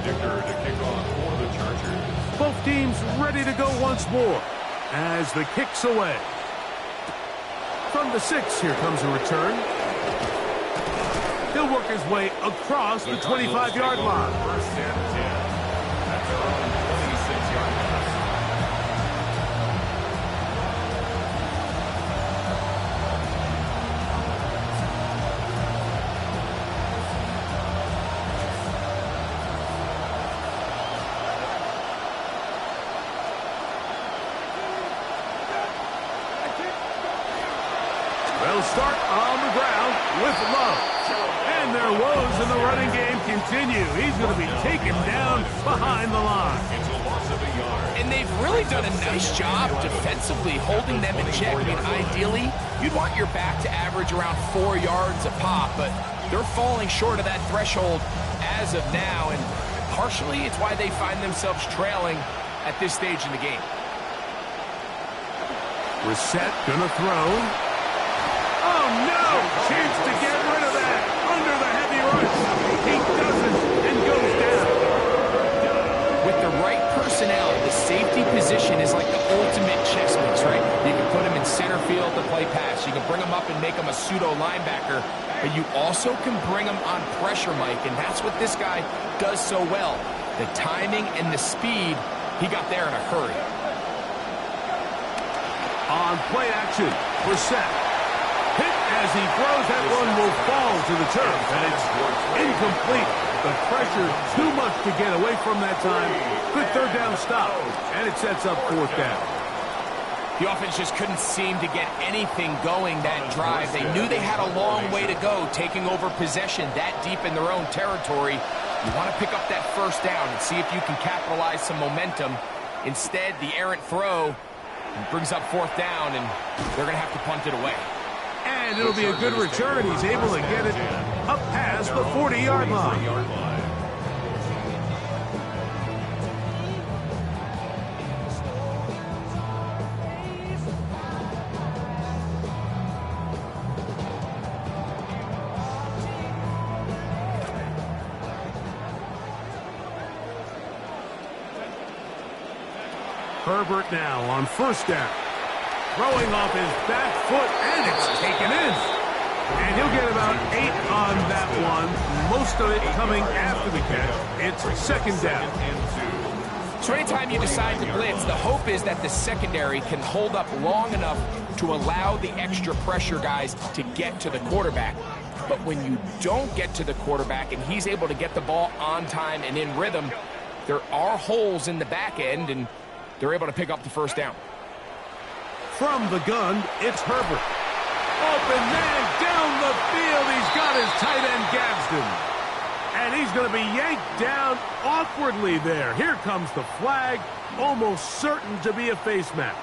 Dicker to kick off for the Chargers. Both teams ready to go once more as the kick's away. From the 6, here comes a return. He'll work his way across the 25-yard line. First and 10 at their own 26-yard line. They'll start on the ground with Love. And their woes in the running game continue. He's going to be taken down behind the line. It's a loss of a yard. And they've really done a nice job defensively holding them in check. I mean, ideally, you'd want your back to average around 4 yards a pop, but they're falling short of that threshold as of now, and partially it's why they find themselves trailing at this stage in the game. Reset, gonna throw. Oh, no! Chance to get rid of that under the heavy rush. He doesn't and goes down. With the right personnel, the safety position is like the ultimate chess piece, right? You can put him in center field to play pass. You can bring him up and make him a pseudo linebacker, but you also can bring him on pressure, Mike, and that's what this guy does so well. The timing and the speed, he got there in a hurry. On play action, Brissett. Hit as he throws, that one will fall to the turf, and it's incomplete. The pressure too much to get away from that time. Good third down stop, and it sets up fourth down. The offense just couldn't seem to get anything going that drive. They knew they had a long way to go, taking over possession that deep in their own territory. You want to pick up that first down and see if you can capitalize some momentum. Instead, the errant throw brings up fourth down, and they're going to have to punt it away. And it'll be a good return. He's able to get it up past the 40-yard line. Herbert now on first down. Throwing off his back foot, and it's taken in. And he'll get about 8 on that one. Most of it coming after the catch. It's second down. So anytime you decide to blitz, the hope is that the secondary can hold up long enough to allow the extra pressure guys to get to the quarterback. But when you don't get to the quarterback and he's able to get the ball on time and in rhythm, there are holes in the back end, and they're able to pick up the first down. From the gun, it's Herbert. Open man down the field. He's got his tight end Gadsden. And he's going to be yanked down awkwardly there. Here comes the flag. Almost certain to be a face mask.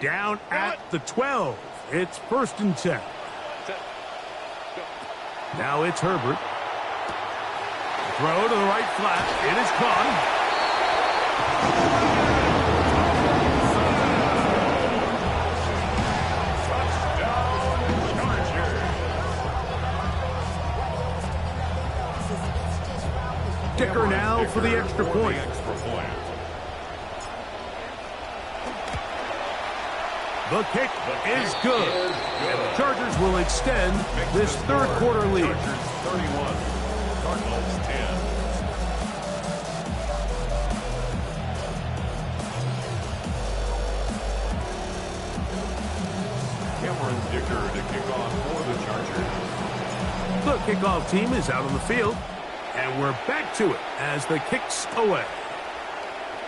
Down at the 12. It's first and 10. Now it's Herbert. Throw to the right flat. It is caught. Dicker now for the extra point. The kick is good. And the Chargers will extend this third quarter lead. 31, Cardinals 10. Dicker to kick off for the Chargers. The kickoff team is out on the field, and we're back to it as the kick's away.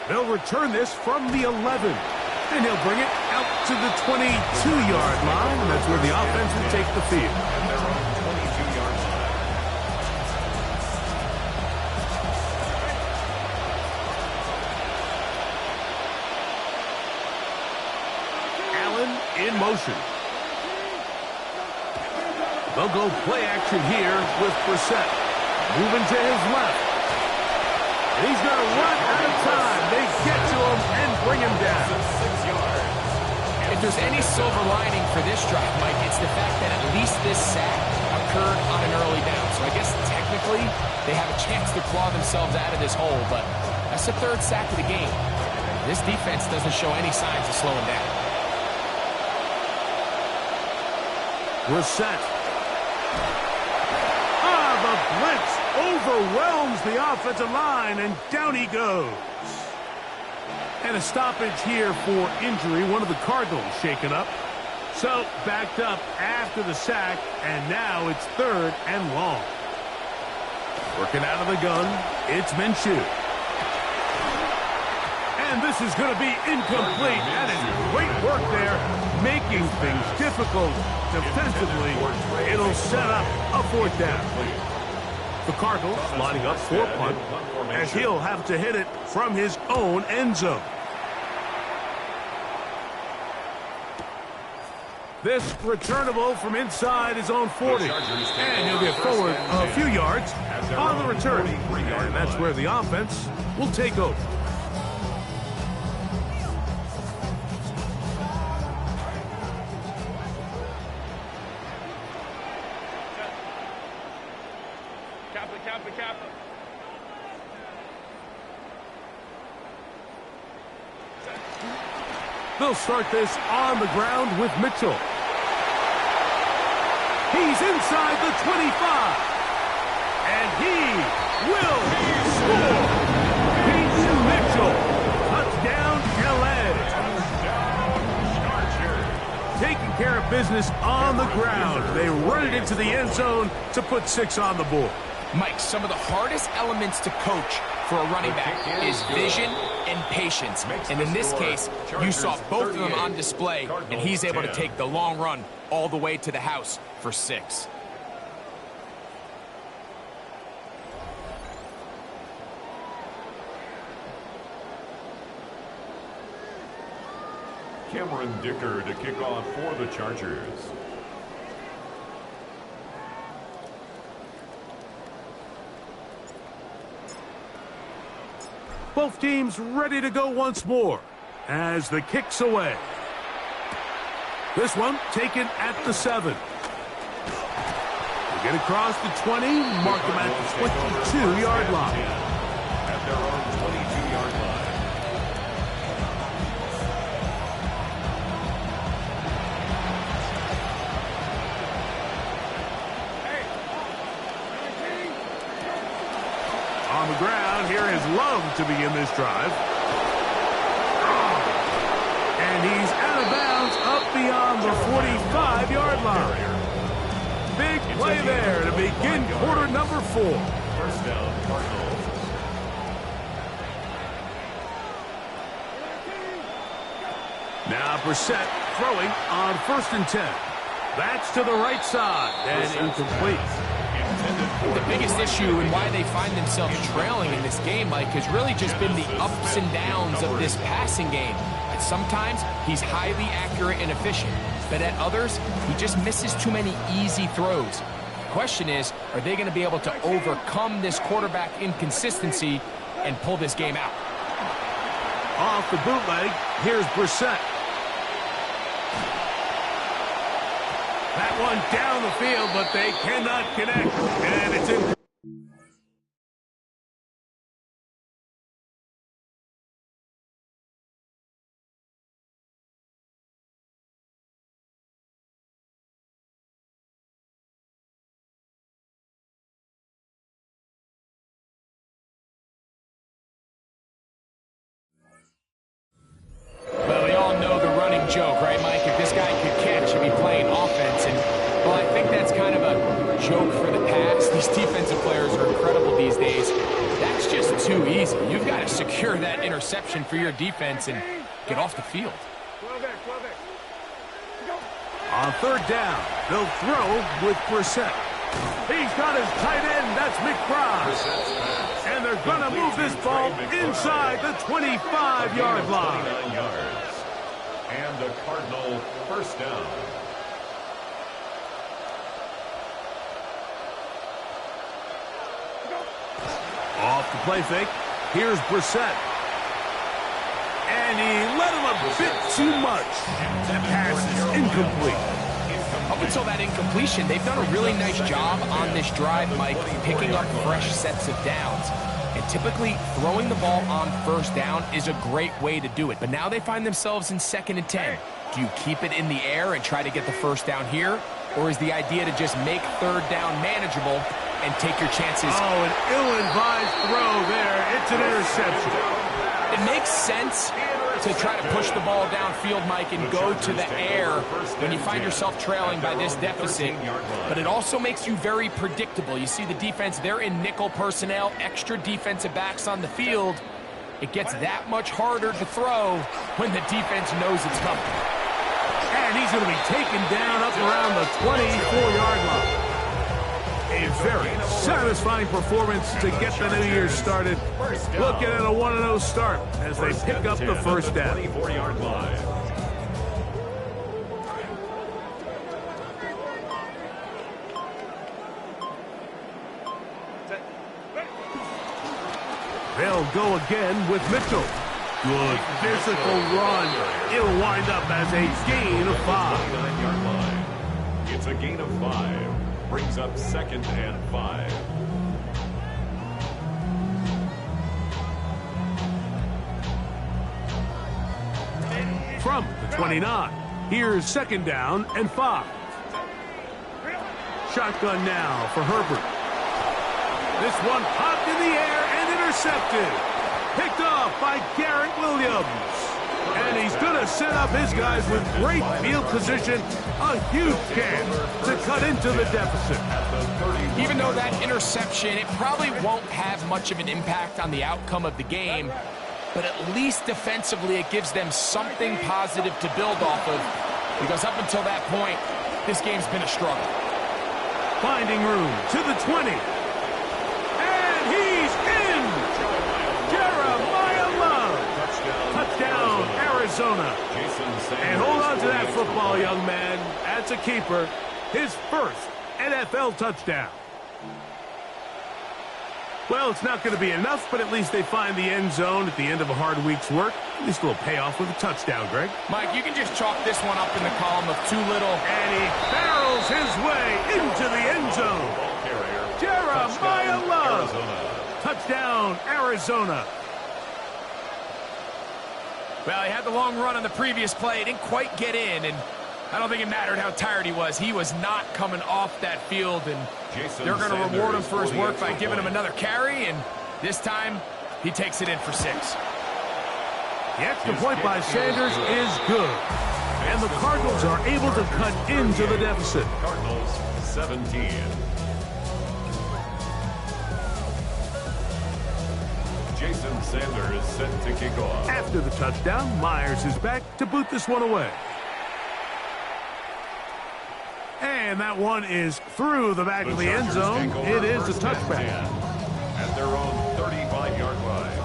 They'll return this from the 11, and he'll bring it out to the 22-yard line, and that's where the offense will take the field. And they're on 22-yard line. Allen in motion. They'll go play action here with Brissett. Moving to his left. And he's going to run out of time. They get to him and bring him down. 6 yards. If there's any silver lining for this drive, Mike, it's the fact that at least this sack occurred on an early down. So I guess technically they have a chance to claw themselves out of this hole, but that's the third sack of the game. This defense doesn't show any signs of slowing down. Reset. The blitz overwhelms the offensive line, and down he goes. And a stoppage here for injury. One of the Cardinals shaken up. So backed up after the sack, and now it's 3rd and long. Working out of the gun, it's Minshew. And this is going to be incomplete. That is great work there, making things difficult defensively. It'll set up a 4th down. The Cardinals lining up for a punt, as he'll have to hit it from his own end zone. This returnable from inside his own 40. And he'll get forward a few yards on the return. And that's where the offense will take over. They'll start this on the ground with Mitchell. He's inside the 25. And he will score. Pete Mitchell. Touchdown, LA. Taking care of business on the ground. They run it into the end zone to put 6 on the board. Mike, some of the hardest elements to coach for a running back is vision and patience. And in this case, you saw both of them on display, and he's able to take the long run all the way to the house for 6. Cameron Dicker to kick off for the Chargers. Both teams ready to go once more as the kick's away. This one taken at the 7. They get across the 20, mark them at the 22-yard line. At their own 22-yard line. On the ground, here is Love to begin this drive. And he's out of bounds up beyond the 45-yard line. Big play there to begin quarter number 4. First down, Cardinals. Now Brissett throwing on 1st and 10. That's to the right side and incomplete. The biggest issue and why they find themselves trailing in this game, Mike, has really just been the ups and downs of this passing game. And sometimes he's highly accurate and efficient, but at others, he just misses too many easy throws. The question is, are they going to be able to overcome this quarterback inconsistency and pull this game out? Off the bootleg, here's Brissett. That one down the field, but they cannot connect. And it's in. Well, we all know the running joke, right, Mike? If this guy could catch, he'd be playing offense. And, well, I think that's kind of a joke for the past. These defensive players are incredible these days. That's just too easy. You've got to secure that interception for your defense and get off the field. On 3rd down, they'll throw with Brissett. He's got his tight end. That's McBride. And they're going to move this ball inside the 25-yard line. 29 yards. And a Cardinal first down. Off the play fake, here's Brissett. And he let him a bit too much. That pass is incomplete. Up until that incompletion, they've done a really nice job on this drive, Mike, picking up fresh sets of downs. And typically, throwing the ball on first down is a great way to do it. But now they find themselves in 2nd and 10. Do you keep it in the air and try to get the first down here? Or is the idea to just make 3rd down manageable and take your chances? Oh, an ill-advised throw there. It's an interception. It makes sense to try to push the ball downfield, Mike, and go to the air when you find yourself trailing by this deficit. But it also makes you very predictable. You see the defense, they're in nickel personnel, extra defensive backs on the field. It gets that much harder to throw when the defense knows it's coming. And he's going to be taken down up around the 24-yard line. A very satisfying performance to get the new year started. Looking at a 1-0 start as they pick up the first down. 24-yard line. They'll go again with Mitchell. Good physical run. It'll wind up as a gain of 5. 29-yard line. It's a gain of 5. Brings up 2nd and 5. From the 29. Here's 2nd down and 5. Shotgun now for Herbert. This one popped in the air and intercepted. Picked off by Garrett Williams. And he's going to set up his guys with great field position. A huge chance to cut into the deficit. Even though that interception, it probably won't have much of an impact on the outcome of the game, but at least defensively it gives them something positive to build off of, because up until that point, this game's been a struggle. Finding room to the 20. And he's in! Jeremiah Love! Touchdown, Arizona. And hold on to that football, young man. That's a keeper. His first NFL touchdown. Well, it's not going to be enough, but at least they find the end zone at the end of a hard week's work. At least a little payoff with a touchdown, Greg. Mike, you can just chalk this one up in the column of too little. And he barrels his way into the end zone. Jeremiah Love. Touchdown, Arizona. Well, he had the long run on the previous play. He didn't quite get in, and I don't think it mattered how tired he was. He was not coming off that field, and they're going to reward him for his work by giving him another carry, and this time he takes it in for 6. The extra point by Sanders is good, and the Cardinals are able to cut into the deficit. Cardinals 17. Jason Sanders set to kick off. After the touchdown, Myers is back to boot this one away. And that one is through the back of the end zone. It is a touchback. At their own 35-yard line.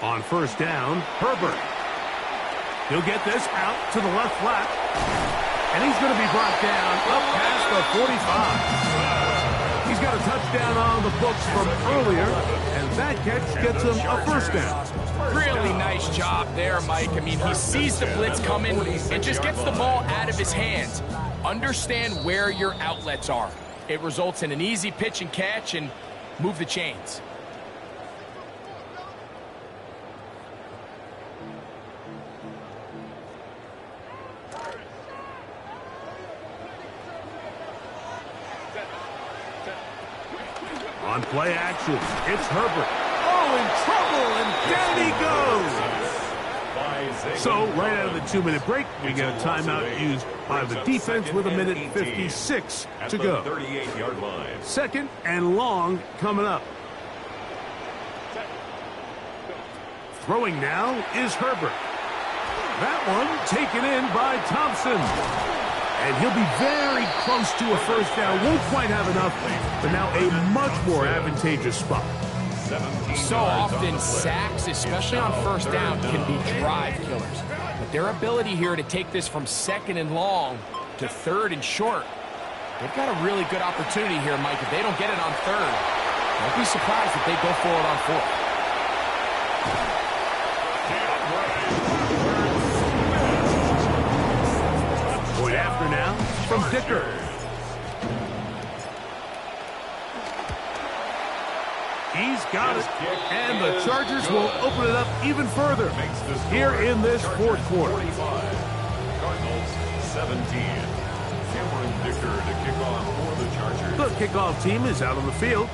On first down, Herbert. He'll get this out to the left flat. And he's going to be brought down up past the 45. He's got a touchdown on the books from earlier, and that catch gets him a first down. Really nice job there, Mike. I mean, he sees the blitz coming and just gets the ball out of his hands. Understand where your outlets are. It results in an easy pitch and catch and move the chains. On play action, it's Herbert. Oh, in trouble, and down he goes. So, right out of the 2-minute break, we get a timeout used by the defense with 1:56 to go. 38-yard line. 2nd and long coming up. Throwing now is Herbert. That one taken in by Thompson. And he'll be very close to a first down. Won't quite have enough, but now a much more advantageous spot. So often, sacks, especially on first down, can be drive killers. But their ability here to take this from 2nd and long to 3rd and short, they've got a really good opportunity here, Mike. If they don't get it on 3rd, don't be surprised if they go for it on 4th. Point after now from Dicker. He's got it, and the Chargers will open it up even further here in this 4th quarter. 45. Cardinals 17. Cameron Dicker to kick off for the Chargers. The kickoff team is out on the field,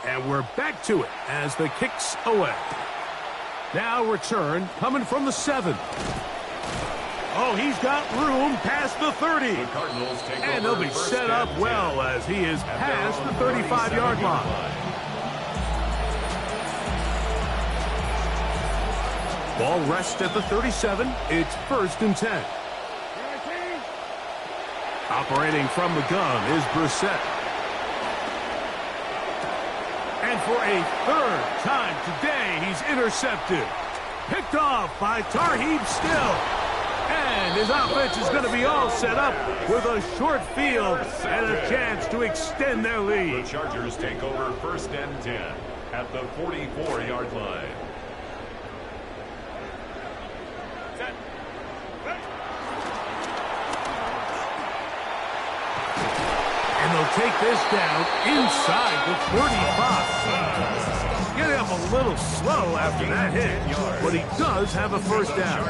and we're back to it as the kick's away. Now return coming from the 7. Oh, he's got room past the 30. The Cardinals take And over they'll be first set up and well 10. as he is At past their the own 35-yard line. Ball rests at the 37. It's 1st and 10. Operating from the gun is Brissett. And for a 3rd time today, he's intercepted. Picked off by Tarheeb Still. And his offense is going to be all set up with a short field and a chance to extend their The lead. Chargers take over 1st and 10 at the 44-yard line. And they'll take this down inside the 35. Getting up a little slow after that hit, but he does have a 1st down.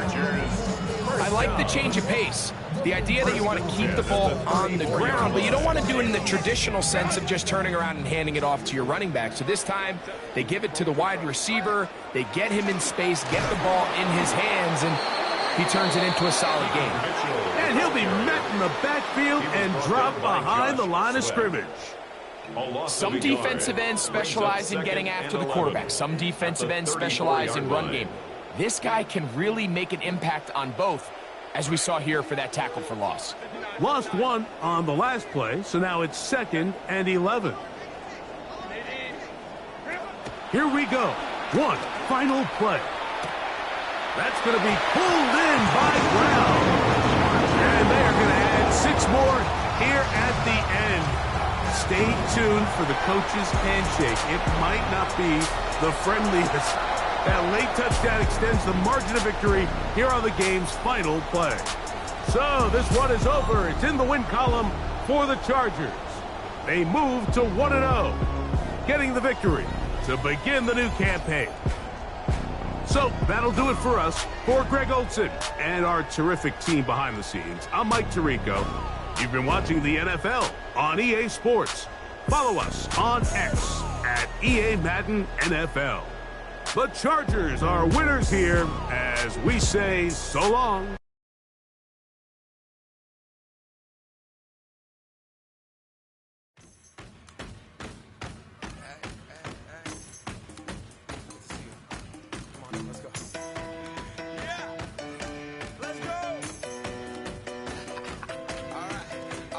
I like the change of pace. The idea that you want to keep the ball on the ground, but you don't want to do it in the traditional sense of just turning around and handing it off to your running back. So this time, they give it to the wide receiver, they get him in space, get the ball in his hands, and he turns it into a solid game. And he'll be met in the backfield and dropped behind the line of scrimmage. Some defensive ends specialize in getting after the quarterback. Some defensive ends specialize in run game. This guy can really make an impact on both, as we saw here for that tackle for loss. Lost 1 on the last play, so now it's 2nd and 11. Here we go. One final play. That's going to be pulled in by Brown. And they are going to add 6 more here at the end. Stay tuned for the coach's handshake. It might not be the friendliest. That late touchdown extends the margin of victory here on the game's final play. So this one is over. It's in the win column for the Chargers. They move to 1-0, getting the victory to begin the new campaign. So that'll do it for us. For Greg Olson and our terrific team behind the scenes, I'm Mike Tirico. You've been watching the NFL on EA Sports. Follow us on X at EA Madden NFL. The Chargers are winners here as we say so long.